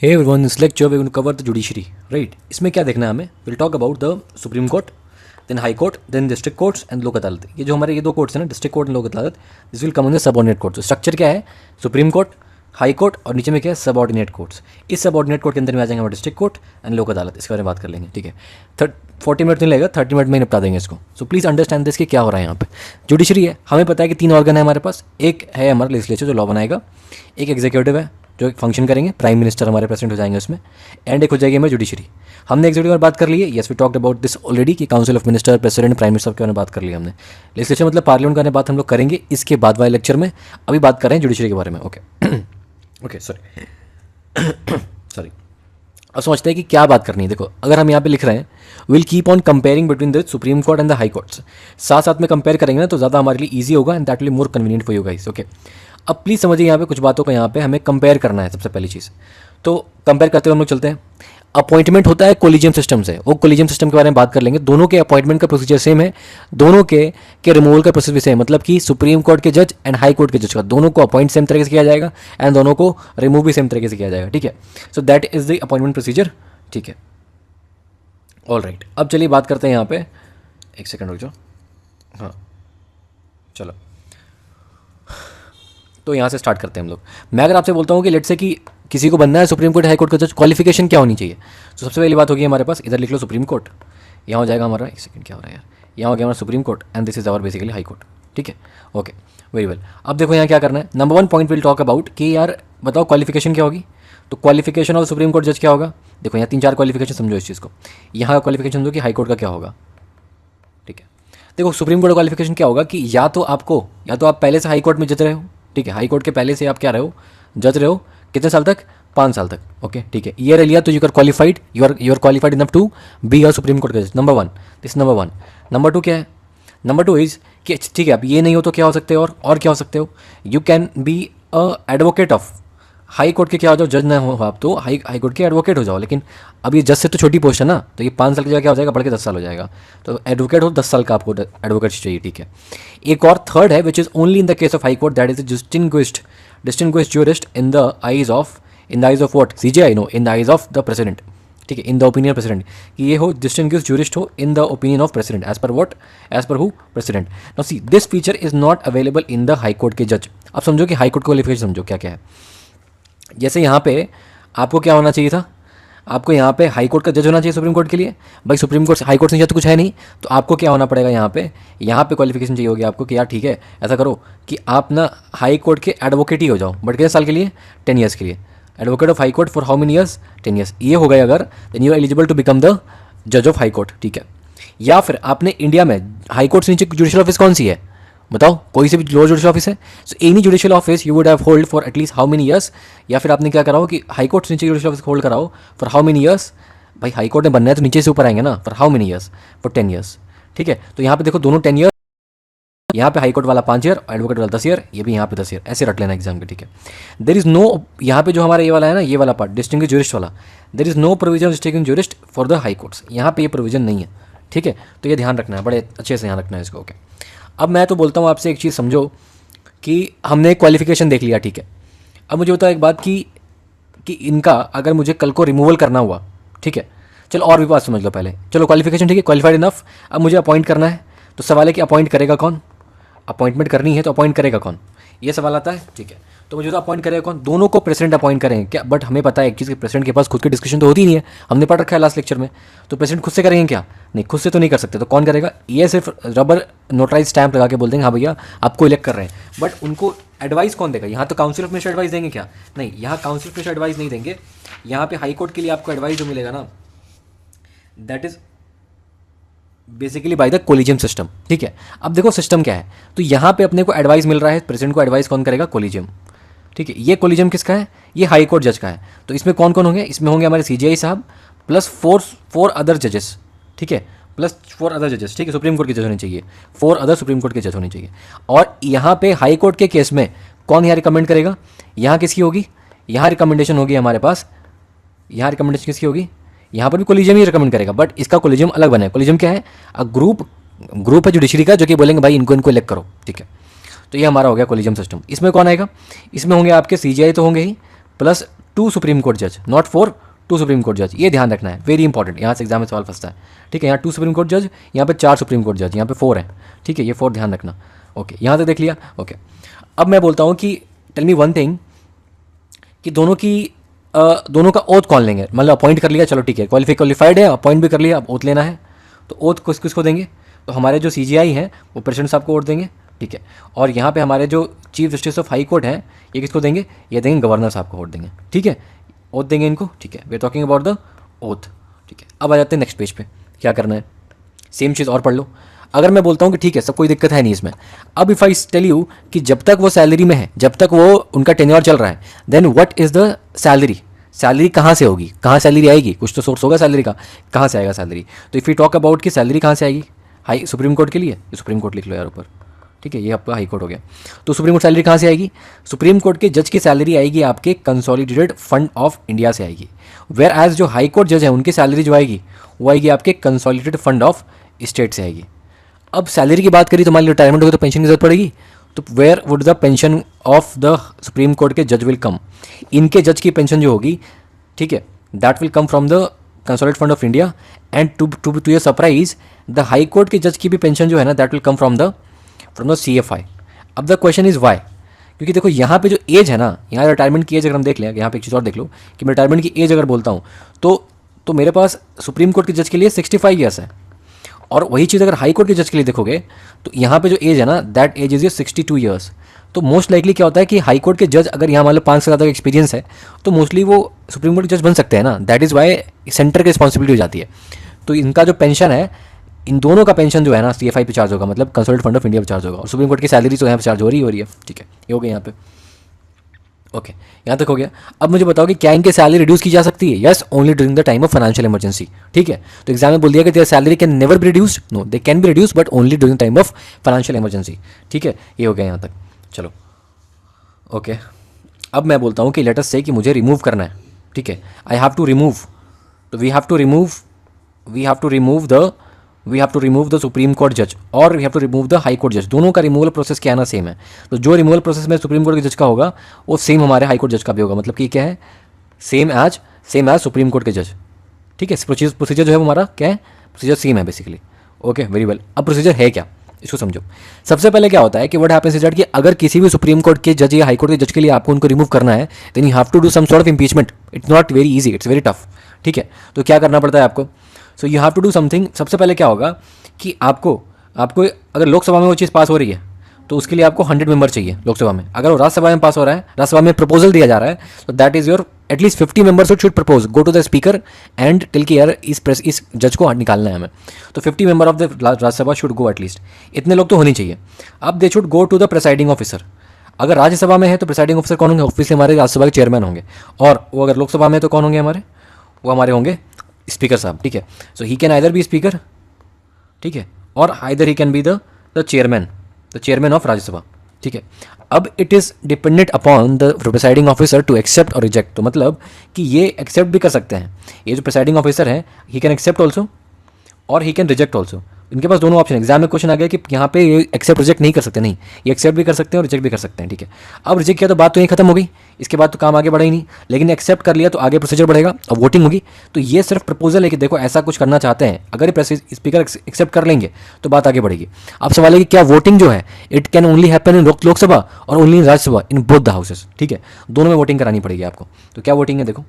Hey everyone, in this lecture we're going to cover the judiciary, right? इसमें क्या देखना है हमें? We'll talk about the Supreme Court, then High Court, then District Courts and लोक अदालत. ये जो हमारे ये दो कोर्ट्स हैं ना, डिस्ट्रिक्ट कोर्ट एंड लोक अदालत, this will come on the subordinate court. तो स्ट्रक्चर क्या है? सुप्रीम कोर्ट, हाई कोर्ट और नीचे में क्या है? Subordinate courts. इस सबऑर्डिनेट कोर्ट के अंदर में आ जाएंगे हमारे डिस्ट्रिक्ट कोर्ट एंड लोक अदालत. इसके बारे में बात कर लेंगे, ठीक है. 40 मिनट नहीं लगेगा, 30 मिनट में ही निपटा देंगे इसको. सो प्लीज़ अंडरस्टैंड दिस कि क्या हो रहा है यहाँ पे. जुडिशरी है, हमें पता है कि 3 ऑर्गन है हमारे पास. एक है हमारा लेजिस्लेचर जो लॉ बनाएगा, एक एग्जीक्यूटिव है जो फंक्शन करेंगे, प्राइम मिनिस्टर हमारे प्रेसिडेंट हो जाएंगे उसमें, एंड एक हो जाएगी हमारी जुडिशरी. हमने एग्जीक्यूटिव में बात कर ली है, yes we talked about this already कि council of minister, president, prime minister के बारे में बात कर ली हमने. लेजिस्लेचर मतलब पार्लियामेंट का बात हम लोग करेंगे इसके बाद वाले लेक्चर में. अभी बात कर रहे हैं जुडिशरी के बारे में. Okay sorry. अब समझते हैं कि क्या बात करनी है. देखो, अगर हम यहाँ पे लिख रहे हैं will keep on comparing between the supreme court and the high courts, साथ साथ में कंपेयर करेंगे ना तो ज़्यादा हमारे लिए ईजी होगा and that will more convenient for you guys. Okay, अब प्लीज़ समझिए यहाँ पे कुछ बातों को यहाँ पे हमें कंपेयर करना है. सबसे पहली चीज़ तो कंपेयर करते हुए हम लोग चलते हैं. अपॉइंटमेंट होता है कोलिजियम सिस्टम से, वो कोलिजियम सिस्टम के बारे में बात कर लेंगे. दोनों के अपॉइंटमेंट का प्रोसीजर सेम है, दोनों के रिमूवल का प्रोसेस भी सेम, मतलब कि सुप्रीम कोर्ट के जज एंड हाई कोर्ट के जज का दोनों को अपॉइंट सेम तरीके से किया जाएगा एंड दोनों को रिमूव भी सेम तरीके से किया जाएगा. ठीक है, so that is the appointment procedure. ठीक है, ऑल राइट. अब चलिए बात करते हैं यहाँ पे. एक सेकंड रुक जाओ. हाँ चलो, तो यहाँ से स्टार्ट करते हैं हम लोग. मैं अगर आपसे बोलता हूँ कि लेट से कि किसी को बनना है सुप्रीम कोर्ट हाई कोर्ट का जज, क्वालिफिकेशन क्या होनी चाहिए? तो सबसे पहली बात होगी हमारे पास, इधर लिख लो सुप्रीम कोर्ट, यहाँ हो जाएगा हमारा, एक सेकंड क्या हो रहा है यार, यहाँ हो गया हमारा supreme court and this is our basically high court. ठीक है, ओके, वेरी वेल. अब देखो यहाँ क्या करना है. Number 1 point will talk about कि यार बताओ क्वालिफिकेशन क्या होगी. तो क्वालिफिकेशन ऑफ सुप्रीम कोर्ट जज क्या होगा? देखो यहाँ 3-4 क्वालिफिकेशन समझो इस चीज़ को. यहाँ का क्वालिफिकेशन समझो कि हाई कोर्ट का क्या होगा. ठीक है, देखो सुप्रीम कोर्ट क्वालिफिकेशन क्या होगा कि या तो आप पहले से हाई कोर्ट में जज रहे हो. ठीक है, हाई कोर्ट के पहले से आप क्या रहे हो, जज रहे हो. कितने साल तक? 5 साल तक. ओके, ठीक है, ईयर लिया तो you are qualified, you are qualified enough to be a supreme court का जज. Number 1, this number 1. नंबर 2 क्या है? नंबर 2 इज कि ठीक है, आप ये नहीं हो तो क्या हो सकते हो, और क्या हो सकते हो? You can be a advocate of high court के क्या हो जाओ, जज ना हो आप तो हाई कोर्ट के एडवोकेट हो जाओ. लेकिन अब ये जज से तो छोटी पोस्ट है ना, तो ये 5 साल की जगह क्या हो जाएगा, बढ़ के 10 साल हो जाएगा. तो एडवोकेट हो 10 साल का आपको एडवोकेट चाहिए. ठीक है, एक और थर्ड है which is only in the case of high court, that is distinguished jurist in the eyes of what? CJI. No, in the eyes of the president. ठीक है, इन द ओपिनियन प्रेसिडेंट, कि ये हो distinguished jurist हो in the opinion of president, as per what? As per who? President. Now see, this feature is not available in the high court के जज. अब समझो कि हाई कोर्ट क्वालिफिकेशन समझो क्या क्या है. जैसे यहाँ पे आपको क्या होना चाहिए था, आपको यहाँ पे हाई कोर्ट का जज होना चाहिए सुप्रीम कोर्ट के लिए. भाई सुप्रीम कोर्ट हाई कोर्ट से नीचे तो कुछ है नहीं, तो आपको क्या होना पड़ेगा यहाँ पे क्वालिफिकेशन चाहिए होगी आपको कि यार ठीक है, ऐसा करो कि आप ना हाई कोर्ट के एडवोकेट ही हो जाओ. बट कितने साल के लिए? 10 ईयर्स के लिए. Advocate of high court for how many years? 10 years. ये हो गए अगर, then you are eligible to become the जज ऑफ हाई कोर्ट. ठीक है, या फिर आपने इंडिया में हाई कोर्ट से नीचे जुडिशियल ऑफिस कौन सी है बताओ? कोई से भी लोअर जुडिशियल ऑफिस है. So any judicial office you would have hold for at least how many years. या फिर आपने क्या कराओ कि हाई कोर्ट से नीचे जुडिशियल ऑफिस होल्ड कराओ फॉर हाउ मेनी ईयर्स. भाई हाई कोर्ट में बनना है तो नीचे से ऊपर आएंगे ना, for how many years? For 10 years. ठीक है, तो यहाँ पे देखो दोनों 10 ईयर, यहाँ पे हाई कोर्ट वाला 5 ईयर, एडवोकेट वाला 10 ईयर, ये भी यहाँ पे 10 ईयर. ऐसे रट लेना एग्जाम के. ठीक है, देर इज नो, यहाँ पे जो हमारा ये वाला है ना, ये वाला पार्ट डिस्टिंग्विश्ड ज्यूरिस्ट वाला, there is no provision distinguished jurist for the high courts. यहाँ पे ये प्रोविजन नहीं है. ठीक है, तो ये ध्यान रखना है, बड़े अच्छे से ध्यान रखना है इसको. ओके, अब मैं तो बोलता हूँ आपसे एक चीज़ समझो कि हमने क्वालिफिकेशन देख लिया. ठीक है, अब मुझे बताओ एक बात कि इनका अगर मुझे कल को रिमूवल करना हुआ, ठीक है, चलो और भी बात समझ लो पहले. चलो क्वालिफिकेशन ठीक है, क्वालिफाइड इनफ. अब मुझे अपॉइंट करना है, तो सवाल है कि अपॉइंट करेगा कौन? अपॉइंटमेंट करनी है तो अपॉइंट करेगा कौन, ये सवाल आता है. ठीक है, तो मुझे तो अपॉइंट करेगा कौन? दोनों को प्रेसिडेंट अपॉइंट करेंगे क्या? बट हमें पता है एक चीज़ कि प्रेसिडेंट के पास खुद की डिस्कशन तो होती नहीं है, हमने पढ़ रखा है लास्ट लेक्चर में. तो प्रेसिडेंट खुद से करेंगे क्या? नहीं, खुद से तो नहीं कर सकते. तो कौन करेगा? ये सिर्फ रबर नोटराइज स्टैंप लगा के बोल देंगे हाँ भैया आपको इलेक्ट कर रहे हैं. बट उनको एडवाइस कौन देगा? यहाँ तो काउंसिल ऑफ मिनिस्टर एडवाइस देंगे क्या? नहीं, यहाँ काउंसिल ऑफ मिनिस्टर एडवाइस नहीं देंगे. यहाँ पे हाई कोर्ट के लिए आपको एडवाइस जो मिलेगा ना, that is basically by the collegium system. ठीक है, अब देखो सिस्टम क्या है. तो यहाँ पे अपने को एडवाइस मिल रहा है, प्रेसिडेंट को एडवाइस कौन करेगा? कोलिजियम. ठीक है, ये कोलिजियम किसका है? ये हाई कोर्ट जज का है. तो इसमें कौन कौन होंगे? इसमें होंगे हमारे सीजीआई साहब प्लस फोर अदर जजेस. ठीक है, प्लस 4 अदर जजेस. ठीक है, सुप्रीम कोर्ट के जज होने चाहिए, 4 अदर सुप्रीम कोर्ट के जज होने चाहिए. और यहाँ पे हाई कोर्ट के केस में कौन यहाँ रिकमेंड करेगा? यहाँ किसकी होगी? यहाँ रिकमेंडेशन होगी हमारे पास. यहाँ रिकमेंडेशन किसकी होगी? यहाँ पर भी कोलिजियम ही रिकमेंड करेगा, बट इसका कोलिजियम अलग बना है. कोलिजियम क्या है? ग्रुप है जुडिशरी का, जो कि बोलेंगे भाई इनको इलेक्ट करो. ठीक है, तो ये हमारा हो गया कोलिजियम सिस्टम. इसमें कौन आएगा? इसमें होंगे आपके सीजीआई तो होंगे ही, प्लस 2 सुप्रीम कोर्ट जज, नॉट 4, 2 सुप्रीम कोर्ट जज, ये ध्यान रखना है, वेरी इंपॉर्टेंट, यहाँ से एग्जाम में सवाल फंसता है, ठीक है। यहाँ 2 सुप्रीम कोर्ट जज, यहाँ पे 4 सुप्रीम कोर्ट जज, यहाँ पे 4 है, ठीक है, ये 4 ध्यान रखना। ओके, यहाँ तक देख लिया। ओके, अब मैं बोलता हूँ कि टेल मी वन थिंग, कि दोनों का ओथ कौन लेंगे, मतलब अपॉइंट कर लिया, चलो ठीक है, क्वालिफाइड है, अपॉइंट भी कर लिया, अब ओथ लेना है, तो ओथ किसको देंगे, तो हमारे जो CGI हैं वो प्रेसिडेंट साहब को वोट देंगे, ठीक है। और यहाँ पे हमारे जो chief justice of high court हैं, ये किसको देंगे, ये देंगे गवर्नर साहब को वोट देंगे, ठीक है, ओथ देंगे इनको, ठीक है। We are talking about the oath, ठीक है। अब आ जाते हैं नेक्स्ट पेज पे, क्या करना है, सेम चीज़ और पढ़ लो। अगर मैं बोलता हूँ कि ठीक है सब कोई दिक्कत है नहीं इसमें, अब इफ़ आई टेल यू कि जब तक वो सैलरी में है, जब तक वो उनका टेन्योर चल रहा है, then what is the salary, salary कहाँ से होगी, कहाँ सैलरी आएगी, कुछ तो सोर्स होगा सैलरी का, कहाँ से आएगा सैलरी। तो इफ़ यू टॉक अबाउट कि सैलरी कहाँ से आएगी, हाई सुप्रीम कोर्ट के लिए, ये सुप्रीम कोर्ट लिख लो यार ऊपर, ठीक है, ये आपका हाई कोर्ट हो गया। तो सुप्रीम कोर्ट सैलरी कहाँ से आएगी, सुप्रीम कोर्ट के जज की सैलरी आएगी आपके कंसोलिडेटेड फंड ऑफ इंडिया से आएगी, वेयर एज जो हाई कोर्ट जज है उनकी सैलरी जो आएगी वो आएगी आपके कंसोलिडेटेड फंड ऑफ स्टेट से आएगी। अब सैलरी की बात करी तो मान लो रिटायरमेंट होगी तो पेंशन की जरूरत पड़ेगी, तो where would the pension of the supreme court के जज विल कम, इनके जज की पेंशन जो होगी, ठीक है, that will come from the consolidated fund of India, and to your surprise the high court के जज की भी पेंशन जो है ना that will come from the CFI। अब द क्वेश्चन इज वाई, क्योंकि देखो यहाँ पे जो एज है ना, यहाँ रिटायरमेंट की एज अगर हम देख लें, यहाँ पे एक चीज़ और देख लो कि मैं रिटायरमेंट की एज अगर बोलता हूँ तो मेरे पास सुप्रीम कोर्ट के जज के लिए 65 ईयर्स है, और वही चीज़ अगर हाई कोर्ट के जज के लिए देखोगे तो यहाँ पे जो एज है ना दैट एज इज 62 ईयर्स। तो मोस्ट लाइकली क्या होता है कि हाई कोर्ट के जज अगर यहाँ मान लो 5 से ज़्यादा एक्सपीरियंस है तो मोस्टली वो सुप्रीम कोर्ट के जज बन सकते हैं ना, दैट इज़ वाई सेंटर की रिस्पॉन्सिबिलिटी हो जाती है। तो इनका जो पेंशन है, इन दोनों का पेंशन जो है ना CFI पे चार्ज होगा, मतलब कंसोलिडेटेड फंड ऑफ इंडिया पे चार्ज होगा, और सुप्रीम कोर्ट की सैलरी तो यहाँ पे चार्ज हो रही है, ठीक है, ये हो गया यहाँ पे। ओके, यहाँ तक हो गया। अब मुझे बताओ कि क्या इनकी सैलरी रिड्यूस की जा सकती है, yes, only during the time of financial emergency, ठीक है। तो एग्जाम में बोल दिया कि their salary can never be reduced, no they can be reduce but only during time of financial emergency, ठीक है, ये हो गया यहाँ तक। चलो ओके, अब मैं बोलता हूँ कि लेट अस से कि मुझे रिमूव करना है, ठीक है, आई हैव टू रिमूव, तो we have to remove the supreme court जज और we have to remove the high court जज। दोनों का रिमूवल प्रोसेस क्या है ना, सेम है। तो जो रिमूवल प्रोसेस में सुप्रीम कोर्ट के जज का होगा वो सेम हमारे हाई कोर्ट जज का भी होगा, मतलब कि क्या है, सेम एज सुप्रीम कोर्ट के जज, ठीक है। प्रोसीजर जो है वो हमारा क्या है, प्रोसीजर सेम है बेसिकली। Okay, very well. अब प्रोसीजर है क्या, इसको समझो। सबसे पहले क्या होता है कि व्हाट हैपेंस इज दैट कि अगर किसी भी सुप्रीम कोर्ट के जज या हाई कोर्ट के जज के लिए आपको उनको रिमूव करना है, then you have to do some sort of impeachment. It's not very easy, it's very tough, ठीक है। तो क्या करना पड़ता है आपको, so you have to do something. सबसे पहले क्या होगा कि आपको अगर लोकसभा में वो चीज़ पास हो रही है तो उसके लिए आपको 100 मेंबर चाहिए लोकसभा में। अगर वो राज्यसभा में पास हो रहा है, राज्यसभा में प्रपोजल दिया जा रहा है, तो that is your at least 50 members should propose, go to the speaker and till कि यार इस जज को निकालना है हमें, तो 50 member of the Rajya Sabha should go, at least इतने लोग तो होनी चाहिए। अब they should go to the presiding officer. अगर राज्यसभा में है तो प्रिसाइडिंग ऑफिसर कौन होंगे, ऑफिस हमारे राज्यसभा के चेयरमैन होंगे, और वो अगर लोकसभा में है तो कौन होंगे हमारे, वो हमारे होंगे स्पीकर साहब, ठीक है। सो he can either B speaker, ठीक है, और either he can be the chairman of Rajya Sabha, ठीक है। अब it is dependent upon the presiding officer to accept और रिजेक्ट। तो मतलब कि ये एक्सेप्ट भी कर सकते हैं, ये जो प्रिसाइडिंग ऑफिसर है ही कैन एक्सेप्ट ऑल्सो और ही कैन रिजेक्ट ऑल्सो। इनके पास दोनों ऑप्शन। एग्जाम में क्वेश्चन आ गया कि यहाँ पे ये एक्सेप्ट रिजेक्ट नहीं कर सकते, नहीं, ये एक्सेप्ट भी कर सकते हैं और रिजेक्ट भी कर सकते हैं, ठीक है। अब रिजेक्ट किया तो बात तो यही खत्म हो गई, इसके बाद तो काम आगे बढ़ा ही नहीं। लेकिन एक्सेप्ट कर लिया तो आगे प्रोसीजर बढ़ेगा और वोटिंग होगी। तो ये सिर्फ प्रपोजल है कि देखो ऐसा कुछ करना चाहते हैं, अगर स्पीकर एक्सेप्ट कर लेंगे तो बात आगे बढ़ेगी। अब सवाल है कि क्या वोटिंग जो है it can only happen in Lok Sabha और only in Rajya Sabha, in both the houses, ठीक है। दोनों में वोटिंग करानी पड़ेगी आपको। तो क्या वोटिंग है, देखो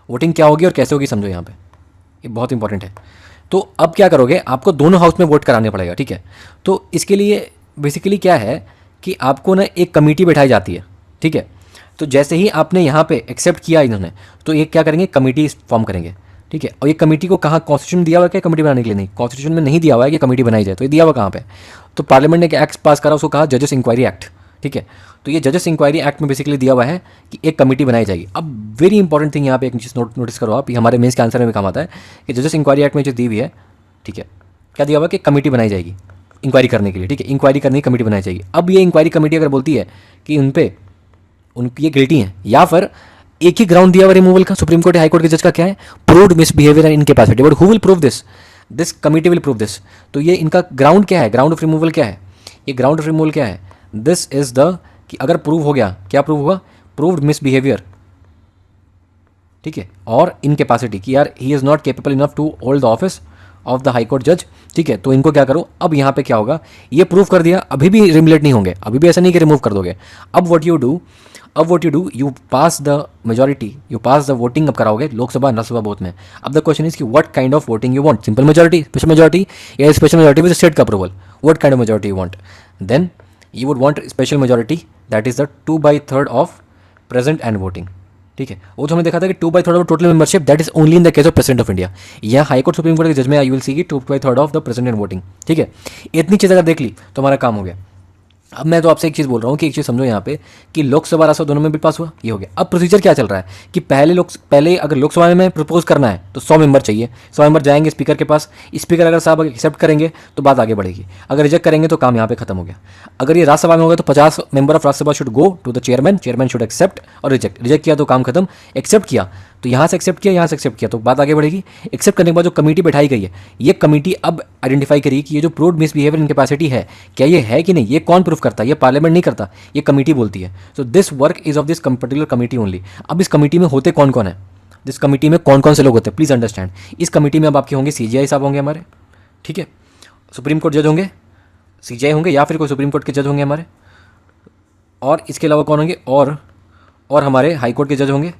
वोटिंग क्या होगी और कैसे होगी, समझो यहाँ पे, ये बहुत इंपॉर्टेंट है। तो अब क्या करोगे, आपको दोनों हाउस में वोट कराने पड़ेगा, ठीक है। तो इसके लिए बेसिकली क्या है कि आपको ना एक कमेटी बैठाई जाती है, ठीक है। तो जैसे ही आपने यहाँ पे एक्सेप्ट किया इन्होंने, तो ये क्या करेंगे, कमेटी फॉर्म करेंगे, ठीक है। और ये कमेटी को कहाँ, कॉन्स्टिट्यूशन दिया हुआ है क्या कमेटी बनाने के लिए, नहीं, कॉन्स्टिट्यूशन में नहीं दिया हुआ है कि कमेटी बनाई जाए। तो ये दिया हुआ कहाँ पे, तो पार्लियामेंट ने एक एक्ट पास करा, उसको कहा जजेस इंक्वायरी एक्ट, ठीक है। तो ये जजेस इंक्वायरी एक्ट में बेसिकली दिया हुआ है कि एक कमेटी बनाई जाएगी। अब वेरी इंपॉर्टेंट थिंग यहाँ पे एक चीज़ नोटिस करो आप, ये हमारे मेंस के आंसर में भी काम आता है कि जजेस इंक्वायरी एक्ट में जो दी हुई है, ठीक है, क्या दिया हुआ कि कमेटी बनाई जाएगी इंक्वायरी करने के लिए, ठीक है। इंक्वायरी करने की कमेटी बनाई जाएगी। अब ये इंक्वायरी कमेटी अगर बोलती है कि उनकी ये गिल्टी है, या फिर एक ही ग्राउंड दिया हुआ रिमूवल का, सुप्रीम कोर्ट हाई कोर्ट के जज का क्या है, proved misbehaviour and incapacity, but who will prove this committee will prove this. तो ये इनका ग्राउंड क्या है, ग्राउंड ऑफ रिमूवल क्या है, ये ग्राउंड ऑफ रिमूवल क्या है, दिस इज द कि अगर प्रूव हो गया, क्या प्रूव हुआ, प्रूव्ड मिसबिहेवियर, ठीक है, और इनकेपेसिटी कि यार he is not capable enough to hold the office of the high court जज, ठीक है। तो इनको क्या करो, अब यहाँ पे क्या होगा, ये प्रूव कर दिया, अभी भी रिमुलेट नहीं होंगे, अभी भी ऐसा नहीं कि रिमूव कर दोगे। अब what you do, you pass the majority, you pass the voting अब कराओगे लोकसभा राज्यसभा बोथ में। अब द क्वेश्चन इज कि what kind of voting you want, simple majority, special majority, या स्पेशल मेजोरिटी विद स्टेट का approval, what kind of majority you want. Then you would want special majority, that is the 2/3 of present and voting, ठीक है। वो तो हमने देखा था कि 2/3 of total membership, that is only in the case of president of India. यहाँ high court supreme court के जज में यू विल सी की 2/3 of the present and voting, ठीक है। इतनी चीज़ अगर देख ली तो हमारा काम हो गया। अब मैं तो आपसे एक चीज़ बोल रहा हूँ कि एक चीज़ समझो यहाँ पे कि लोकसभा राज्यसभा दोनों में बिल पास हुआ, ये हो गया। अब प्रोसीजर क्या चल रहा है कि पहले अगर लोकसभा में प्रपोज करना है तो 100 मेंबर चाहिए, 100 मेंबर जाएंगे स्पीकर के पास, स्पीकर अगर साहब एक्सेप्ट करेंगे तो बात आगे बढ़ेगी, अगर रिजेक्ट करेंगे तो काम यहाँ पे खत्म हो गया। अगर ये राज्यसभा में होगा तो 50 member of Rajya Sabha should go to the chairman, chairman should accept और रिजेक्ट किया तो काम खत्म, एक्सेप्ट किया तो यहाँ से एक्सेप्ट किया, यहाँ से एक्सेप्ट किया तो बात आगे बढ़ेगी। एक्सेप्ट करने के बाद जो कमेटी बैठाई गई है, ये कमेटी अब आइडेंटिफाई करेगी कि ये जो प्रूव्ड मिसबिहेवियर इन कैपेसिटी है, क्या ये है कि नहीं, ये कौन प्रूफ करता है, ये पार्लियामेंट नहीं करता, ये कमेटी बोलती है। So this work is of this particular committee only. अब इस कमेटी में होते कौन कौन है, जिस कमेटी में कौन कौन से लोग होते हैं, प्लीज़ अंडरस्टैंड। इस कमेटी में अब आपके होंगे CJI साहब होंगे हमारे, ठीक है, सुप्रीम कोर्ट जज होंगे, CJI होंगे या फिर कोई सुप्रीम कोर्ट के जज होंगे हमारे, और इसके अलावा कौन होंगे, और हमारे हाई कोर्ट के जज होंगे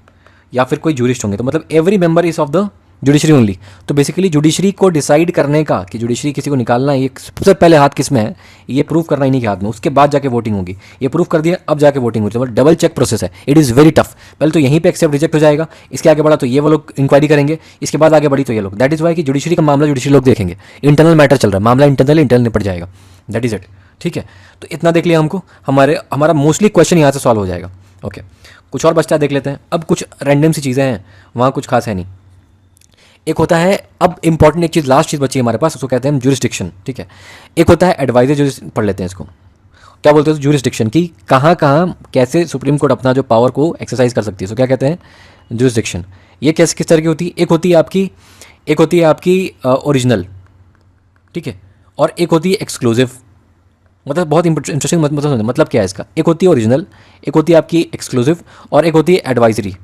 या फिर कोई जूरिस्ट होंगे। तो मतलब every member is of the judiciary only. तो बेसिकली जुडिशरी को डिसाइड करने का कि जुडिशरी किसी को निकालना है, ये सबसे पहले हाथ किस में है, ये प्रूव करना इन्हीं के हाथ में, उसके बाद जाके वोटिंग होगी। ये प्रूव कर दिया, अब जाके वोटिंग होगी। मतलब डबल चेक प्रोसेस है, इट इज़ वेरी टफ। पहले तो यहीं पे एक्सेप्ट रिजेक्ट हो जाएगा, इसके आगे बढ़ा तो ये वो लोग इंक्वायरी करेंगे, इसके बाद आगे बढ़ी तो ये लोग। दैट इज़ वाई कि जुडिशरी का मामला जुडिशरी लोग देखेंगे, इंटरनल मैटर चल रहा है, मामला इंटरनल निपट जाएगा, दैट इज़ इट, ठीक है। तो इतना देख लिया हमको, हमारा मोस्टली क्वेश्चन यहाँ से सॉल्व हो जाएगा। ओके, कुछ और बच्चा देख लेते हैं। अब कुछ रैंडम सी चीज़ें हैं, वहाँ कुछ खास है नहीं। एक होता है, अब इंपॉर्टेंट एक चीज़, लास्ट चीज़ बची है हमारे पास, उसको कहते हैं जुरिस्डिक्शन, ठीक है। एक होता है एडवाइजर, जो पढ़ लेते हैं इसको, क्या बोलते हैं जुरिस्डिक्शन की, कहाँ कहाँ कैसे सुप्रीम कोर्ट अपना जो पावर को एक्सरसाइज कर सकती है, सो क्या कहते हैं जुरिस्डिक्शन। ये किस तरह की होती है, एक होती है आपकी ओरिजिनल, ठीक है, और एक होती है एक्सक्लूसिव। मतलब बहुत इंटरेस्टिंग, मतलब क्या है इसका, एक होती है ओरिजिनल, एक होती है आपकी एक्सक्लूसिव, और एक होती है एडवाइजरी,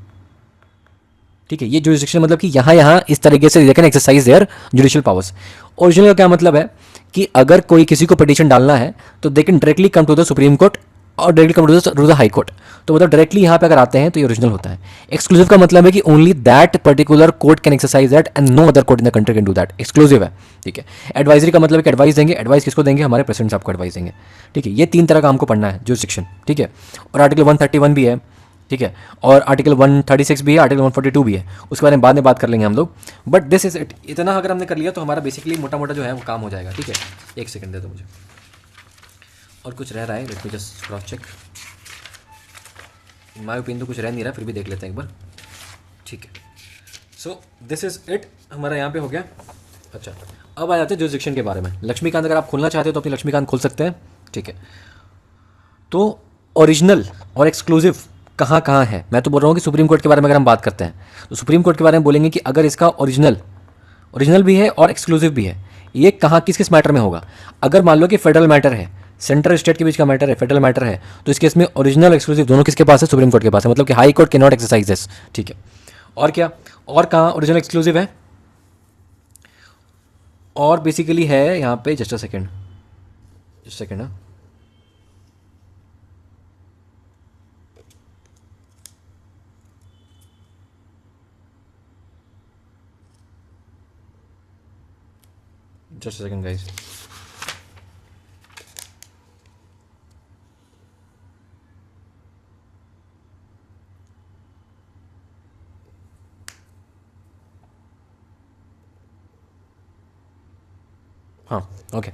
ठीक है। ये जुरिस्डिक्शन मतलब कि यहाँ इस तरीके से they can exercise their judicial powers. Original का क्या मतलब है कि अगर कोई किसी को पिटीशन डालना है तो they can directly come to the supreme court और directly come to the high court. तो मतलब डायरेक्टली यहाँ पे अगर आते हैं तो ये ओरिजिनल होता है। एक्सक्लूसिव का मतलब है कि only that particular court can exercise that and no other court in the country can do that, exclusive है, ठीक है। एडवाइजरी का मतलब है कि एडवाइस देंगे, एडवाइस किसको देंगे, हमारे प्रेसिडेंट साहब को एडवाइस देंगे, ठीक है। ये 3 तरह का हमको पढ़ना है जुरिस्डिक्शन, ठीक है। और आर्टिकल 131 भी है, ठीक है, और आर्टिकल 136 भी है, आर्टिकल 142 भी है, उसके बारे में बाद में बात कर लेंगे हम लोग। बट दिस इज इट, इतना अगर हमने कर लिया तो हमारा बेसिकली मोटा मोटा जो है वो काम हो जाएगा, ठीक है। एक सेकंड दे दो मुझे, और कुछ रह रहा है, let me just cross check. In my opinion तो कुछ रह नहीं रहा, फिर भी देख लेते हैं एक बार, ठीक है। सो दिस इज इट, हमारा यहाँ पे हो गया। अच्छा, अब आ जाते हैं जुरिस्डिक्शन के बारे में। लक्ष्मीकांत अगर आप खोलना चाहते हो तो अपनी लक्ष्मीकांत खोल सकते हैं, ठीक है। तो ओरिजिनल और एक्सक्लूसिव कहाँ कहाँ है, मैं तो बोल रहा हूँ कि सुप्रीम कोर्ट के बारे में अगर हम बात करते हैं तो सुप्रीम कोर्ट के बारे में बोलेंगे कि अगर इसका ओरिजिनल भी है और एक्सक्लूसिव भी है, ये कहाँ किस किस मैटर में होगा। अगर मान लो कि फेडरल मैटर है, सेंट्रल स्टेट के बीच का मैटर है, फेडरल मैटर है, तो इस केस में ओरिजिनल एक्सक्लूसिव दोनों किसके पास है, सुप्रीम कोर्ट के पास है। मतलब कि high court can not exercise this, ठीक है। और क्या, और कहाँ ओरिजिनल एक्सक्लूसिव है, और बेसिकली है यहाँ पे, जस्ट अ सेकेंड ना, just a second guys। हाँ ओके,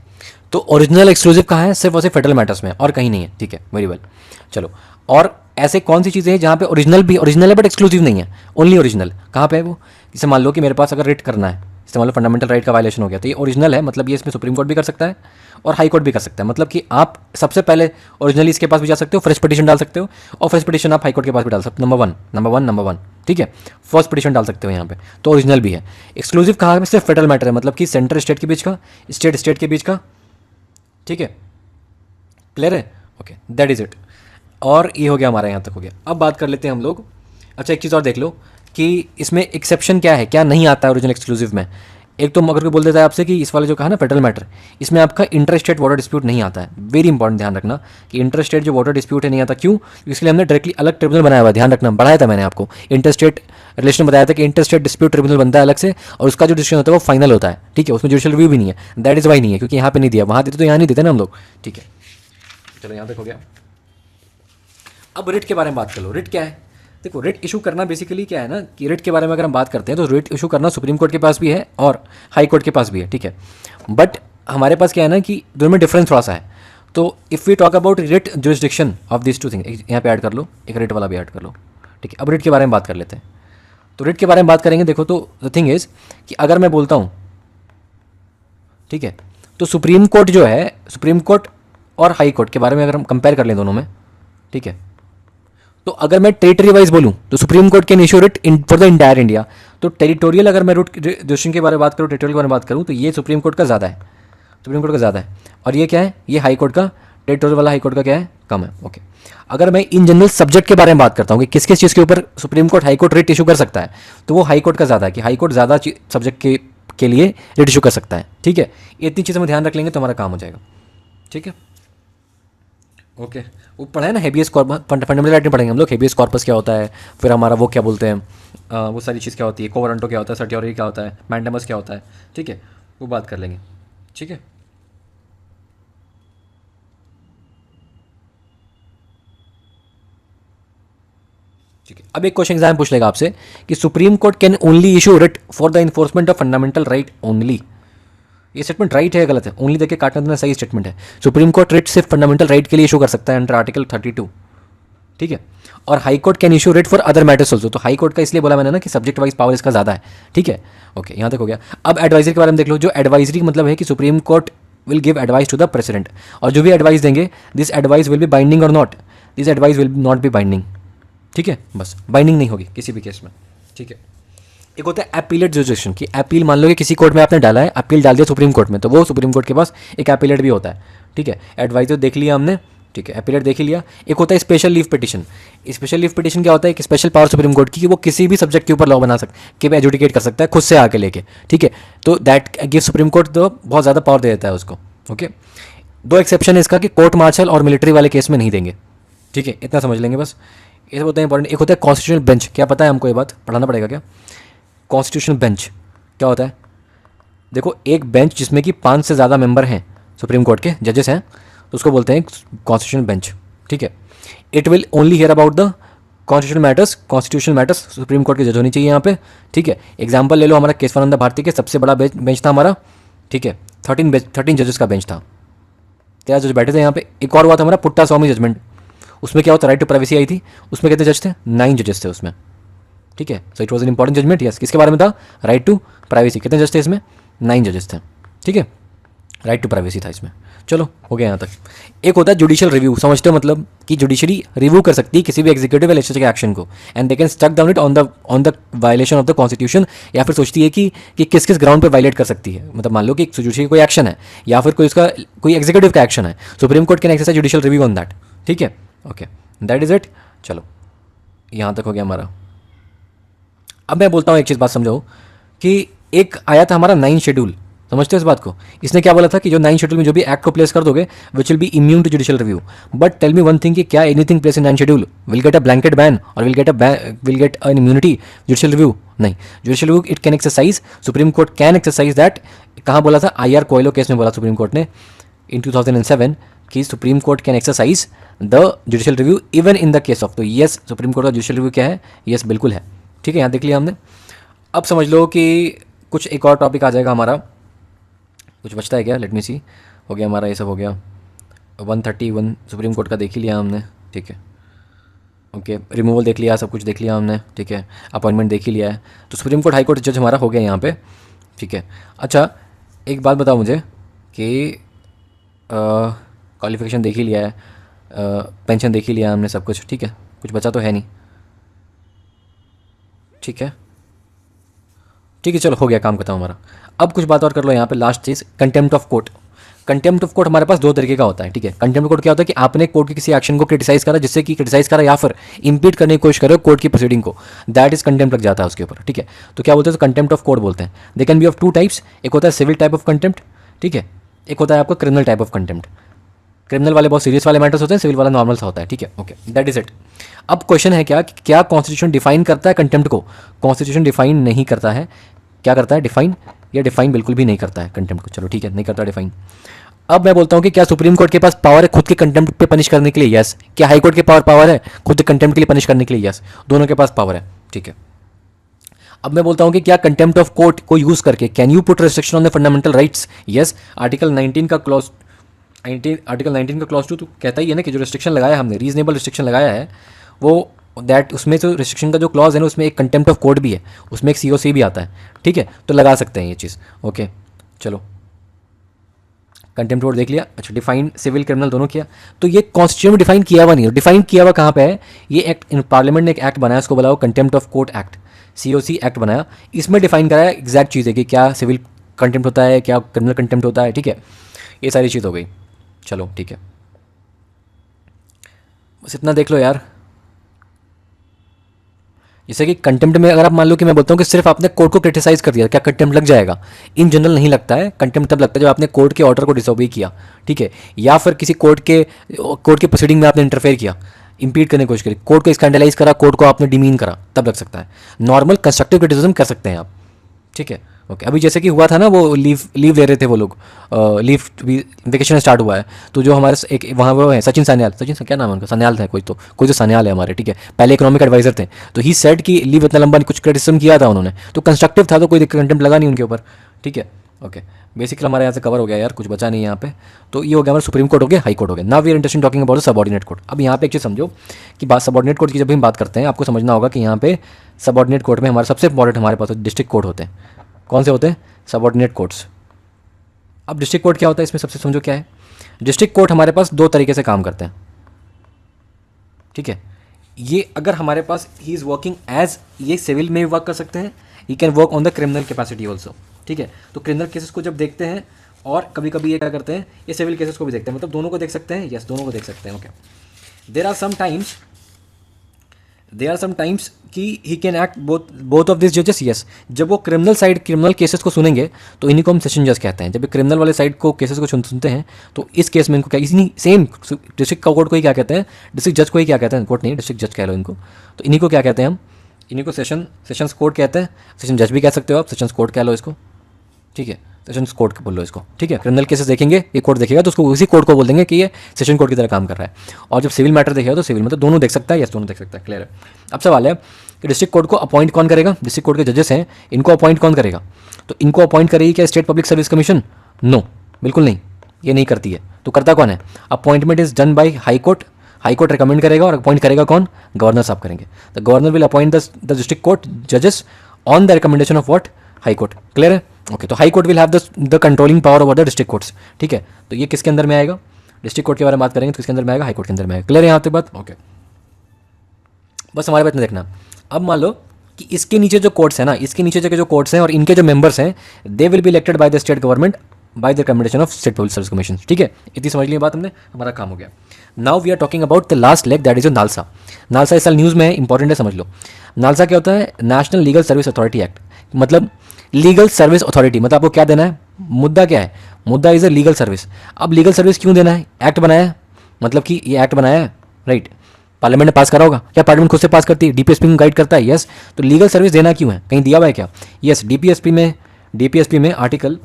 तो ओरिजिनल एक्सक्लूसिव कहाँ है, सिर्फ और सिर्फ फेडरल मैटर्स में, और कहीं नहीं है, ठीक है, वेरी वेल। चलो, और ऐसे कौन सी चीज़ें हैं जहाँ पे ओरिजिनल है बट एक्सक्लूसिव नहीं है, ओनली ओरिजिनल, कहाँ पे है वो। जैसे मान लो कि मेरे पास अगर रिट करना है, जैसे मान लो फंडामेंटल राइट का वायलेशन हो गया, तो ये ओरिजिनल है, मतलब ये इसमें सुप्रीम कोर्ट भी कर सकता है और हाई कोर्ट भी कर सकता है। मतलब कि आप सबसे पहले ओरिजिनली इसके पास भी जा सकते हो, फ्रेश पिटीशन डाल सकते हो, और फ्रेश पिटीशन आप हाई कोर्ट के पास भी डाल सकते हो, नंबर वन, ठीक है। फर्स्ट पिटीशन डाल सकते हो यहाँ पे, तो ओरिजिनल भी है। एक्सक्लूसिव कहाँ है, सिर्फ फेडरल मैटर है, मतलब कि सेंटर स्टेट के बीच का, स्टेट के बीच का, ठीक है, क्लियर है, ओके, दैट इज इट। और ये हो गया हमारा, यहाँ तक हो गया। अब बात कर लेते हैं हम लोग। अच्छा, एक चीज़ और देख लो, कि इसमें एक्सेप्शन क्या है, क्या नहीं आता है ओरिजिनल एक्सक्लूसिव में। एक तो अगर कोई बोल देता है आपसे कि इस वाले जो कहा ना फेडरल मैटर, इसमें आपका इंटर स्टेट वाटर डिस्प्यूट नहीं आता है। वेरी इंपॉर्टेंट ध्यान रखना कि इंटर स्टेट जो वाटर डिस्प्यूट है नहीं आता। क्यों? इसके लिए हमने डायरेक्टली अलग ट्रिब्यूनल बनाया हुआ है, ध्यान रखना, बढ़ाया था मैंने आपको। इंटर स्टेट रिलेशन बताया था कि इंटर स्टेट डिस्प्यूट ट्रिब्यूनल बनता है अलग से, और उसका जो डिसीजन होता है वो फाइनल होता है। ठीक है, उसमें जुडिशियल रिव्यू भी नहीं है। दैट इज़ वाई नहीं है, क्योंकि यहाँ पे नहीं दिया, वहाँ देते तो यहाँ नहीं देते ना हम लोग। ठीक है, चलो यहाँ तक हो गया। अब रिट के बारे में बात कर लो। रिट क्या है? देखो, रिट इशू करना बेसिकली क्या है ना, कि रिट के बारे में अगर हम बात करते हैं तो रिट इशू करना सुप्रीम कोर्ट के पास भी है और हाई कोर्ट के पास भी है। ठीक है, बट हमारे पास क्या है ना कि दोनों में डिफरेंस थोड़ा सा है। तो if we talk about writ jurisdiction of this two thing, यहाँ पे ऐड कर लो, एक रिट वाला भी ऐड कर लो। ठीक है, अब रिट के बारे में बात कर लेते हैं। तो रिट के बारे में बात करेंगे। देखो, तो द थिंग इज़ कि अगर मैं बोलता हूँ, ठीक है, तो सुप्रीम कोर्ट जो है, सुप्रीम कोर्ट और हाई कोर्ट के बारे में अगर हम कंपेयर कर लें दोनों में, ठीक है, तो अगर मैं टेरिटरी वाइज बोलूँ तो supreme court can issue writ for the entire India. तो टेरिटोरियल अगर मैं रूट जुडिशन के बारे में बात करूँ, टेरिटोरियल के बारे में बात करूँ, तो ये सुप्रीम कोर्ट का ज़्यादा है, सुप्रीम कोर्ट का ज़्यादा है। और ये क्या है? ये हाई कोर्ट का, टेरिटोरियल वाला हाई कोर्ट का क्या है? कम है। ओके, अगर मैं इन जनरल सब्जेक्ट के बारे में बात करता हूँ कि किस किस चीज़ के ऊपर supreme court high court writ issue कर सकता है, तो वो हाई कोर्ट का ज़्यादा है, कि हाई कोर्ट ज़्यादा सब्जेक्ट के लिए रिट इशू कर सकता है। ठीक है, इतनी चीज़ें में ध्यान रख लेंगे तो हमारा काम हो जाएगा। ठीक है, ओके। वो पढ़ा है ना हेबियस कॉर्पस, फंडामेंटल राइट में पढ़ेंगे हम लोग, हेबियस कॉर्पस क्या होता है, फिर हमारा वो क्या बोलते हैं, वो सारी चीज़ क्या होती है, कोवरेंटो क्या होता है, सर्टियोरी क्या होता है, मैंडेमस क्या होता है। ठीक है, वो बात कर लेंगे। ठीक है, ठीक है। अब एक क्वेश्चन एग्जाम पूछ लेगा आपसे कि supreme court can only issue writ for the enforcement of fundamental right only. ये स्टेटमेंट राइट है या गलत है? ओनली देखे काटना देना सही स्टेटमेंट है। सुप्रीम कोर्ट रिट सिर्फ फंडामेंटल राइट के लिए इशू कर सकता है अंडर आर्टिकल 32। ठीक है, और high court can issue writ for other matters also. तो हाई कोर्ट का इसलिए बोला मैंने ना कि सब्जेक्ट वाइज पावर इसका ज़्यादा है। ठीक है, ओके, यहाँ तक हो गया। अब एडवाइजरी के बारे में देख लो। जो एडवाइजरी मतलब है कि supreme court will give advice to the president, और जो भी एडवाइस देंगे, this advice will be binding और not, this advice will not be binding. ठीक है, बस बाइंडिंग नहीं होगी किसी भी केस में। ठीक है, एक होता है अपीलेट जुडिशन, कि अपील मान लो कि किसी कोर्ट में आपने डाला है, अपील डाल दिया सुप्रीम कोर्ट में, तो वो सुप्रीम कोर्ट के पास एक अपीलेट भी होता है। ठीक है, एडवाइजर देख लिया हमने, ठीक है, अपीलेट देख ही लिया। एक होता है special leave petition. Special leave petition क्या होता है? एक स्पेशल पावर सुप्रीम कोर्ट की कि वो किसी भी सब्जेक्ट के ऊपर लॉ बना सकते, कि एजुडिकेट कर सकता है खुद से आके लेके। ठीक है, तो दैट गिव सुप्रीम कोर्ट तो बहुत ज़्यादा पावर दे देता है उसको। ओके, दो एक्सेप्शन है इसका कि कोर्ट मार्शल और मिलिट्री वाले केस में नहीं देंगे। ठीक है, इतना समझ लेंगे बस, ये सब होता है इंपॉर्टेंट। एक होता है कॉन्स्टिट्यूशनल बेंच। क्या पता है हमको? ये बात पढ़ाना पड़ेगा क्या? कॉन्स्टिट्यूशनल बेंच क्या होता है? देखो, एक बेंच जिसमें कि 5 से ज़्यादा मेंबर हैं, सुप्रीम कोर्ट के जजेस हैं, तो उसको बोलते हैं कॉन्स्टिट्यूशनल बेंच। ठीक है, it will only here about the constitutional matters. Supreme court के जज होनी चाहिए यहाँ पे। ठीक है, एग्जाम्पल ले लो, हमारा केशवानंद भारती के सबसे बड़ा बेंच था हमारा। ठीक है, 13 जजेस का बेंच था, 13 जज बैठे थे यहाँ पे। एक और हुआ था हमारा पुट्टा स्वामी जजमेंट, उसमें क्या होता, राइट टू प्राइवेसी आई थी, उसमें कितने जज थे? 9 जजेस थे उसमें। ठीक है, so it was an important judgement. Yes, किसके बारे में था? Right to privacy. कितने जज थे इसमें? 9 जजेस थे। ठीक है, राइट टू प्राइवेसी था इसमें। चलो, हो गया यहाँ तक। एक होता है जुडिशियल रिव्यू। समझते हो? मतलब कि जुडिशरी रिव्यू कर सकती है किसी भी एग्जीक्यूटिव या लेजिस्लेचर के एक्शन को, and they can stuck down it on the violation of the constitution, या फिर सोचती है कि किस किस ग्राउंड पर वायलेट कर सकती है। मतलब मान लो कि जुडिशरी कोई एक्शन है, या फिर कोई एग्जीक्यूटिव का एक्शन है, supreme court can exercise judicial review on that. ठीक है, ओके, दैट इज इट। चलो, यहाँ तक हो गया हमारा। अब मैं बोलता हूँ एक चीज़, बात समझो कि एक आया था हमारा 9 शेड्यूल। समझते हो इस बात को? इसने क्या बोला था कि जो 9 शेड्यूल में जो भी एक्ट को प्लेस कर दोगे, which will be immune to judicial review. But tell me one thing, कि क्या anything place in 9 schedule will get a blanket ban और will get an immunity judicial review? नहीं, judicial review it can exercise, supreme court can exercise that. कहाँ बोला था? IR Coelho case में बोला supreme court ने इन 2007 कि supreme court can exercise the judicial review even in the case of. तो yes, supreme court का जुडिशियल रिव्यू क्या है? येस, बिल्कुल है। ठीक है, यहाँ देख लिया हमने। अब समझ लो कि कुछ एक और टॉपिक आ जाएगा हमारा। कुछ बचता है क्या? लेट मी सी। हो गया हमारा, ये सब हो गया। 131 सुप्रीम कोर्ट का देख ही लिया हमने। ठीक है, ओके, रिमूवल देख लिया, सब कुछ देख लिया हमने। ठीक है, अपॉइंटमेंट देख ही लिया है। तो सुप्रीम कोर्ट हाई कोर्ट जज हमारा हो गया यहाँ पे। ठीक है, अच्छा, एक बात बताओ मुझे कि क्वालिफिकेशन देख ही लिया है, पेंशन देख ही लिया हमने, सब कुछ। ठीक है, कुछ बचा तो है नहीं। ठीक है, ठीक है, चलो हो गया, काम खत्म हमारा। अब कुछ बात और कर लो यहाँ पे, last cheese, contempt of court. Contempt of court हमारे पास दो तरीके का होता है, ठीक है। कंटेम्प्ट कोर्ट क्या होता है कि आपने कोर्ट के किसी एक्शन को क्रिटिसाइज करा, जिससे कि क्रिटिसाइज करा या फिर इम्पीड करने की कोशिश करे कोर्ट की प्रोसीडिंग को, दैट इज कंटेम्प्ट लग जाता है उसके ऊपर, ठीक है। तो क्या बोलते हैं, तो कंटेम्प्ट ऑफ कोर्ट बोलते हैं। दे can B of two types, एक होता है सिविल टाइप ऑफ कंटेम्प्ट, ठीक है, एक होता है आपका criminal type of contempt. Criminal वाले बहुत सीरियस वाले मैटर्स होते हैं, सिविल वाला नॉर्मल सा होता है, ठीक है, ओके, दैट इज इट। अब क्वेश्चन है क्या कि क्या कॉन्स्टिट्यूशन डिफाइन करता है कंटेम्प्ट को? कॉन्स्टिट्यूशन डिफाइन नहीं करता है। क्या करता है? डिफाइन, या डिफाइन बिल्कुल भी नहीं करता है कंटेम्प्ट को, चलो ठीक है, नहीं करता डिफाइन। अब मैं बोलता हूँ कि क्या सुप्रीम कोर्ट के पास पावर है खुद के कंटेम्प्ट पे पनिश करने के लिए? यस। क्या हाई कोर्ट के पावर है खुद कंटेम्प्ट के लिए पनिश करने के लिए? यस, दोनों के पास पावर है, ठीक है। अब मैं बोलता हूँ कि क्या कंटेम्प्ट ऑफ कोर्ट को यूज करके can you put restriction on the fundamental rights? Yes. Article 19 का क्लॉज 2 तो कहता ही है ना कि जो रिस्ट्रिक्शन लगाया हमने, रीजनेबल रिस्ट्रिक्शन लगाया है, वो दैट उसमें जो रिस्ट्रिक्शन का जो क्लॉज है ना, उसमें एक कंटेम्प्ट ऑफ कोर्ट भी है, उसमें एक COC भी आता है, ठीक है, तो लगा सकते हैं ये चीज़, ओके। चलो, कंटेम्प्ट कोर्ट देख लिया। अच्छा, डिफाइन सिविल क्रिमिनल दोनों किया। तो ये कॉन्स्टिट्यूशन में डिफाइन किया हुआ नहीं है। डिफाइन किया हुआ कहाँ पे है? ये एक्ट इन पार्लियामेंट ने एक एक्ट बनाया, उसको बुलाओ contempt of court act, COC act बनाया। इसमें डिफाइन कराया एग्जैक्ट चीज़ है कि क्या सिविल कंटेम्प्ट होता है, क्या क्रिमिनल कंटेम्प्ट होता है, ठीक है, ये सारी चीज़ हो गई। चलो ठीक है, बस इतना देख लो यार। जैसे कि कंटेम्प्ट में अगर आप मान लो कि मैं बोलता हूँ कि सिर्फ आपने कोर्ट को क्रिटिसाइज कर दिया, क्या कंटेम्प्ट लग जाएगा? इन जनरल नहीं लगता है। कंटेम्प्ट तब लगता है जब आपने कोर्ट के ऑर्डर को डिसोबे किया, ठीक है, या फिर किसी कोर्ट के प्रोसीडिंग में आपने इंटरफेयर किया, इंपीड करने की कोशिश करी, कोर्ट को स्कैंडलाइज करा, कोर्ट को आपने डिमीन करा, तब लग सकता है। नॉर्मल कंस्ट्रक्टिव क्रिटिसिज्म कर सकते हैं आप, ठीक है, ओके। अभी जैसे कि हुआ था ना, वो लीव ले रहे थे वो लोग, लीव वेकेशन स्टार्ट हुआ है, तो जो हमारे एक वहाँ वो है सचिन सान्याल, क्या नाम है उनका, सान्याल था कोई तो सान्याल है हमारे, ठीक है, पहले इकोनॉमिक एडवाइजर थे। तो ही सेड कि लीव इतना लंबा कुछ क्रिटिसिज्म किया था उन्होंने, तो कंस्ट्रक्टिव था, तो कोई कंटेम्प्ट लगा नहीं उनके ऊपर, ठीक है, ओके। बेसिकली हमारे यहाँ से कवर हो गया यार, कुछ बचा नहीं यहाँ पे। तो ये हो गया हमारा सुप्रीम कोर्ट हो गया, हाई कोर्ट हो गया। Now we are interested talking about subordinate court. अब यहाँ पे एक चीज़ समझो कि बात सबऑर्डिनेट कोर्ट की जब भी हम बात करते हैं, आपको समझना होगा कि यहाँ पे सबऑर्डिनेट कोर्ट में हमारे सबसे इंपॉर्टेंट हमारे पास डिस्ट्रिक्ट कोर्ट होते हैं। कौन से होते हैं? Subordinate courts. अब डिस्ट्रिक्ट कोर्ट क्या होता है, इसमें सबसे समझो क्या है। डिस्ट्रिक्ट कोर्ट हमारे पास दो तरीके से काम करते हैं, ठीक है। ये अगर हमारे पास ही इज़ वर्किंग एज, ये सिविल में भी वर्क कर सकते हैं, he can work on the criminal capacity also, ठीक है। तो क्रिमिनल केसेस को जब देखते हैं, और कभी कभी ये क्या करते हैं, ये सिविल केसेस को भी देखते हैं, मतलब दोनों को देख सकते हैं। यस, दोनों को देख सकते हैं, okay. There are some times कि he can act both of this जजेस। यस, जब वो क्रिमिनल केसेस को सुनेंगे तो इन्हीं को हम सेशन जज कहते हैं। जब क्रिमिनल वाले साइड को केसेस को सुनते हैं, तो इस केस में इनको क्या, इसी सेम डिस्ट्रिक्ट कोर्ट को ही क्या कहते हैं, डिस्ट्रिक्ट जज को ही क्या कहते हैं, कोर्ट नहीं, डिस्ट्रिक्ट जज कह लो इनको। तो इन्हीं को क्या कहते हैं हम, इन्हीं को सेशंस कोर्ट कहते हैं। सेशन जज भी कह सकते हो आप, सेशंस कोर्ट कह लो इसको, ठीक है, सेशन कोर्ट बोल लो इसको, ठीक है। क्रिमिनल केसेस देखेंगे, ये कोर्ट देखेगा तो उसको उसी कोर्ट को बोल देंगे कि ये सेशन कोर्ट की तरह काम कर रहा है। और जब सिविल मैटर देखेगा तो सिविल में, तो दोनों देख सकता है। यस, दोनों देख सकता है, क्लियर है। अब सवाल है कि डिस्ट्रिक्ट कोर्ट को अपॉइंट कौन करेगा? डिस्ट्रिक्ट कोर्ट के जजेस हैं, इनको अपॉइंट कौन करेगा? तो इनको अपॉइंट करेगी क्या state public service commission? No, बिल्कुल नहीं, ये नहीं करती है। तो करता कौन है? Appointment is done by high court. High court recommend करेगा, और अपॉइंट करेगा कौन? गवर्नर साहब करेंगे। The governor will appoint the district court जजेस on the recommendation of what? High court, clear है, ओके। तो high court will have the controlling power over the district courts, ठीक है। तो ये किसके अंदर में आएगा? डिस्ट्रिक्ट कोर्ट के बारे में बात करेंगे तो किसके अंदर में आएगा? हाई कोर्ट के अंदर में आएगा, क्लियर है यहाँ तक बात, ओके। बस हमारे बात में देखना। अब मान लो कि इसके नीचे जो कोर्ट्स हैं ना, इसके नीचे जो कोर्ट्स हैं और इनके जो मेंबर्स हैं, they will be elected by the state government by the recommendation of state public service commission, ठीक है। इतनी समझ ली बात हमने, हमारा काम हो गया। Now we are talking about the last leg, that is NALSA. NALSA इस साल न्यूज़ में है, इंपॉर्टेंट है, समझ लो। नालसा क्या होता है? National legal service authority act. मतलब लीगल सर्विस अथॉरिटी, मतलब आपको क्या देना है? मुद्दा क्या है? मुद्दा इज अ लीगल सर्विस। अब लीगल सर्विस क्यों देना है? एक्ट बनाया है, मतलब कि ये एक्ट बनाया है, राइट, पार्लियामेंट ने पास करा होगा। क्या पार्लियामेंट खुद से पास करती है? डीपीएसपी को गाइड करता है, यस। तो लीगल सर्विस देना क्यों है? कहीं दिया हुआ है क्या? यस, डीपीएसपी में आर्टिकल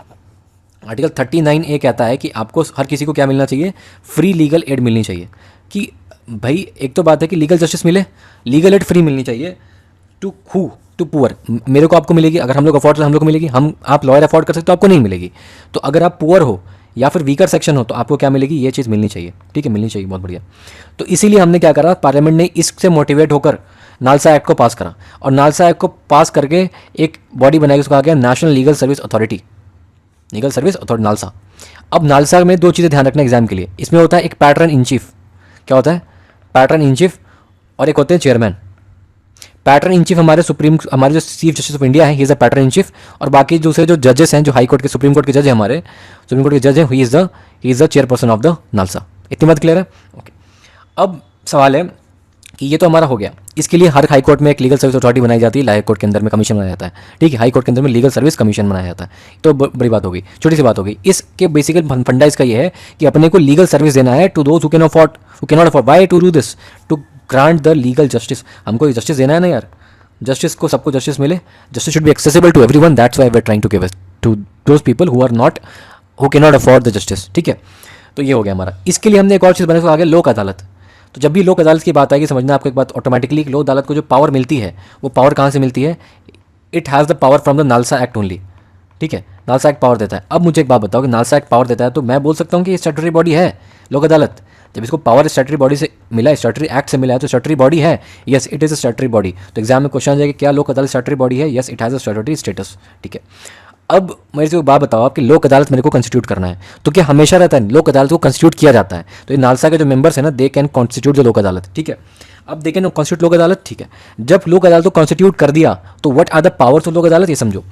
39A कहता है कि आपको हर किसी को क्या मिलना चाहिए? फ्री लीगल एड मिलनी चाहिए। कि भाई एक तो बात है कि लीगल जस्टिस मिले, लीगल एड फ्री मिलनी चाहिए टू टू पुअर। मेरे को आपको मिलेगी, अगर हम लोग अफोर्ड हम लोग को मिलेगी, आप लॉयर अफोर्ड कर सकते हो, आपको नहीं मिलेगी। तो अगर आप पुअर हो या फिर वीकर सेक्शन हो तो आपको क्या मिलेगी? ये चीज़ मिलनी चाहिए, ठीक है, मिलनी चाहिए, बहुत बढ़िया। तो इसीलिए हमने क्या करा, पार्लियामेंट ने इससे मोटिवेट होकर नालसा एक्ट को पास करा, और नालसा एक्ट को पास करके एक बॉडी बनाई, उसको कहा गया national legal service authority, legal service authority, NALSA. अब नालसा में दो चीज़ें ध्यान रखना एग्जाम के लिए। इसमें होता है एक पैटर्न इन चीफ। क्या होता है? पैटर्न इन चीफ, और एक होते हैं चेयरमैन। पैटर्न इन चीफ हमारे जो चीफ जस्टिस ऑफ इंडिया है, he is the pattern in chief. और बाकी दूसरे जो जजेस हैं, जो हाई कोर्ट के, सुप्रीम कोर्ट के जज हैं, हमारे सुप्रीम कोर्ट के जज हैं, he is the he is the chairperson of the NALSA. इतनी बात क्लियर है? ओके। अब सवाल है कि ये तो हमारा हो गया, इसके लिए हर हाई कोर्ट में एक लीगल सर्विस अथॉरिटी बनाई जाती है, हाई कोर्ट के अंदर में कमीशन बनाया जाता है, ठीक है, हाई कोर्ट के अंदर में लीगल सर्विस कमीशन बनाया जाता है। तो बड़ी बात हो गई, छोटी सी बात हो गई। इसके बेसिकल फंडा इसका ये है कि अपने को लीगल सर्विस देना है to those who can afford, who can not afford, why to do this, to grant the legal justice. हमको जस्टिस देना है ना यार, जस्टिस को सबको जस्टिस मिले, justice should be accessible to everyone, that's why we are trying to give it to those people who are not, who can not afford the justice, ठीक है। तो ये हो गया हमारा। इसके लिए हमने एक और चीज़ बनाई, आगे लोक अदालत। तो जब भी लोक अदालत की बात आएगी समझना आपको एक बात ऑटोमेटिकली, लोक अदालत को जो पावर मिलती है वो पावर कहाँ से मिलती है? It has the power from the NALSA act only, ठीक है, नालसा एक्ट पावर देता है। अब मुझे एक बात बताओ कि नालसा एक्ट पावर देता है तो मैं बोल सकता हूँ कि ये स्टैट्यूटरी बॉडी है लोक अदालत। जब इसको पावर स्टैट्यूटरी बॉडी से मिला है, स्टैट्यूटरी एक्ट से मिला है, तो स्टैट्यूटरी बॉडी है, yes it is a statutory body. तो एग्जाम में क्वेश्चन आ जाएगा क्या लोक अदालत स्टैट्यूटरी बॉडी है? Yes it has a statutory status, ठीक है। अब मेरे से बात बताओ आप कि लोक अदालत मेरे को कंस्टिट्यूट करना है तो क्या हमेशा रहता है? लोक अदालत को कंस्टिट्यूट किया जाता है। तो ये नालसा के जो मेंबर्स हैं ना, दे कैन कॉन्स्टिट्यूट द लोक अदालत, ठीक है। अब दे कैन कॉन्स्टिट्यूट लोक अदालत, ठीक है। जब लोक अदालत को कॉन्स्टिट्यूट कर दिया तो what are the powers of Lok Adalat, ये समझो।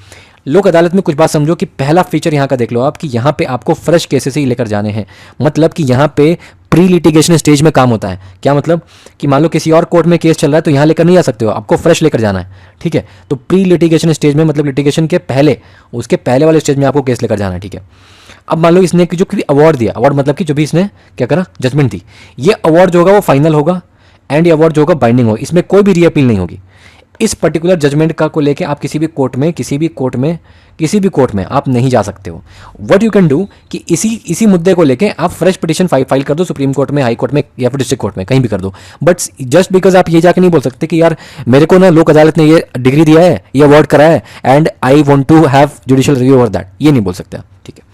लोक अदालत में कुछ बात समझो कि पहला फीचर यहाँ का देख लो आप कि यहाँ पे आपको फ्रेश केसेस ही लेकर जाने हैं। मतलब कि यहाँ पे प्री लिटिगेशन स्टेज में काम होता है। क्या मतलब कि मान लो किसी और कोर्ट में केस चल रहा है तो यहाँ लेकर नहीं आ सकते हो, आपको फ्रेश लेकर जाना है, ठीक है। तो प्री लिटिगेशन स्टेज में मतलब लिटिगेशन के पहले, उसके पहले वाले स्टेज में आपको केस लेकर जाना है, ठीक है। अब मान लो इसने जो अवार्ड दिया, अवार्ड मतलब कि जो भी इसने क्या करा, जजमेंट दी, ये अवार्ड जो होगा वो फाइनल होगा एंड ये अवार्ड जो होगा बाइंडिंग होगा, इसमें कोई भी रीअपील नहीं होगी। इस पर्टिकुलर जजमेंट का को लेके आप किसी भी कोर्ट में आप नहीं जा सकते हो। व्हाट यू कैन डू कि इसी मुद्दे को लेके आप फ्रेश पिटीशन फाइल कर दो सुप्रीम कोर्ट में, हाई कोर्ट में या फिर डिस्ट्रिक्ट कोर्ट में, कहीं भी कर दो। बट जस्ट बिकॉज आप ये जाके नहीं बोल सकते कि यार मेरे को ना लोक अदालत ने ये डिग्री दिया है, ये अवार्ड करा है and I want to have judicial review over that, ये नहीं बोल सकते आप, ठीक है,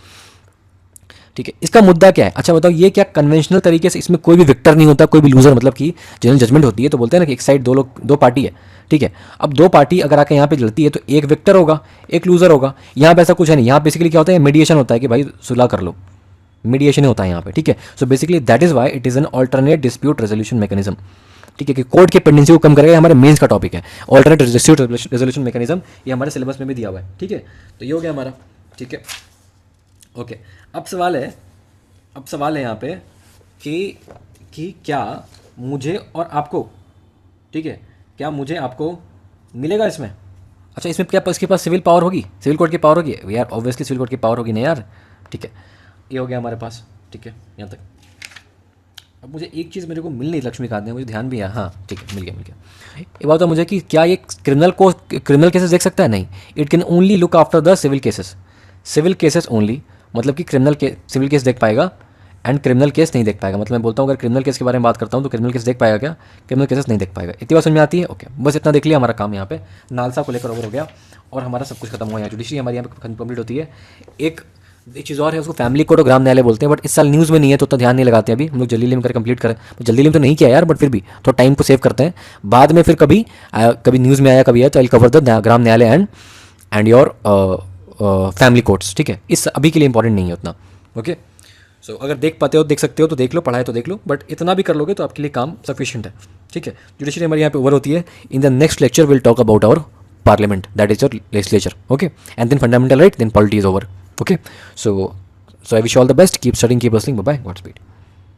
ठीक है। इसका मुद्दा क्या है? अच्छा बताओ, ये क्या कन्वेंशनल तरीके से इसमें कोई भी विक्टर नहीं होता, कोई भी लूजर, मतलब कि जनरल जजमेंट होती है तो बोलते हैं ना कि एक साइड दो पार्टी है, ठीक है। अब दो पार्टी अगर आके यहाँ पे लड़ती है तो एक विक्टर होगा, एक लूजर होगा। यहाँ पे ऐसा कुछ है नहीं, यहाँ बेसिकली क्या होता है, मीडिएशन होता है कि भाई सुलह कर लो, मीडिएशन होता है यहाँ पे, ठीक है। So basically that is why it is an alternate dispute resolution mechanism, ठीक है, कि कोर्ट के पेंडेंसी को कम करेगा। हमारे मेंस का टॉपिक है ऑल्टरनेट डिस्प्यूट रेजोल्यूशन मैकेनिज्म, ये हमारे सिलेबस में भी दिया हुआ है, ठीक है। तो ये हो गया हमारा, ठीक है, ओके। अब सवाल है यहाँ पे कि क्या मुझे और आपको, ठीक है, क्या मुझे आपको मिलेगा इसमें? अच्छा, इसमें क्या इसके पास सिविल पावर होगी, सिविल कोर्ट की पावर होगी यार, ऑब्वियसली सिविल कोर्ट की पावर होगी ना यार, ठीक है। ये हो गया हमारे पास, ठीक है, यहाँ तक। अब मुझे एक चीज़ मेरे को मिल नहीं लक्ष्मीकांत ने, मुझे ध्यान भी है, हाँ ठीक है, मिल गया। ये बात है मुझे कि क्या ये क्रिमिनल केसेस देख सकता है? नहीं, it can only look after the civil cases only. मतलब कि सिविल केस देख पाएगा एंड क्रिमिनल केस नहीं देख पाएगा। मतलब मैं बोलता हूँ अगर क्रिमिनल केस के बारे में बात करता हूँ तो क्रिमिनल केस देख पाएगा क्या? क्रिमिनल केसेस नहीं देख पाएगा। इतनी बात समझ में आती है? ओके, बस इतना देख लिया, हमारा काम यहाँ पे नालसा को लेकर ओवर हो गया और हमारा सब कुछ खत्म हुआ। यहाँ जुडिशरी हमारी यहाँ पे कंप्लीट होती है। एक चीज़ और है, उसको फैमिली कोर्ट और ग्राम न्यायालय बोलते हैं, बट इस साल न्यूज़ में नहीं है तो उतना ध्यान नहीं लगाते अभी हम लोग। जल्दी में कर कंप्लीट करें, जल्दी में तो नहीं किया यार, बट फिर भी थोड़ा टाइम को सेव करते हैं। बाद में फिर कभी न्यूज़ में आया, कभी आया तो आई कवर द ग्राम न्यायालय एंड योर फैमिली कोर्ट्स, ठीक है। इस अभी के लिए इंपॉर्टेंट नहीं है उतना, ओके। सो अगर देख पाते हो, देख सकते हो तो देख लो, पढ़ाए तो देख लो, बट इतना भी कर लोगे तो आपके लिए काम सफिशिएंट है, ठीक है। जुडिशरी हमारी यहाँ पे ओवर होती है। In the next lecture will talk about our parliament, that is your legislature, okay, and then fundamental right, then polity is over, okay. So I wish you all the best, keep studying, keep listening, bye bye, Godspeed.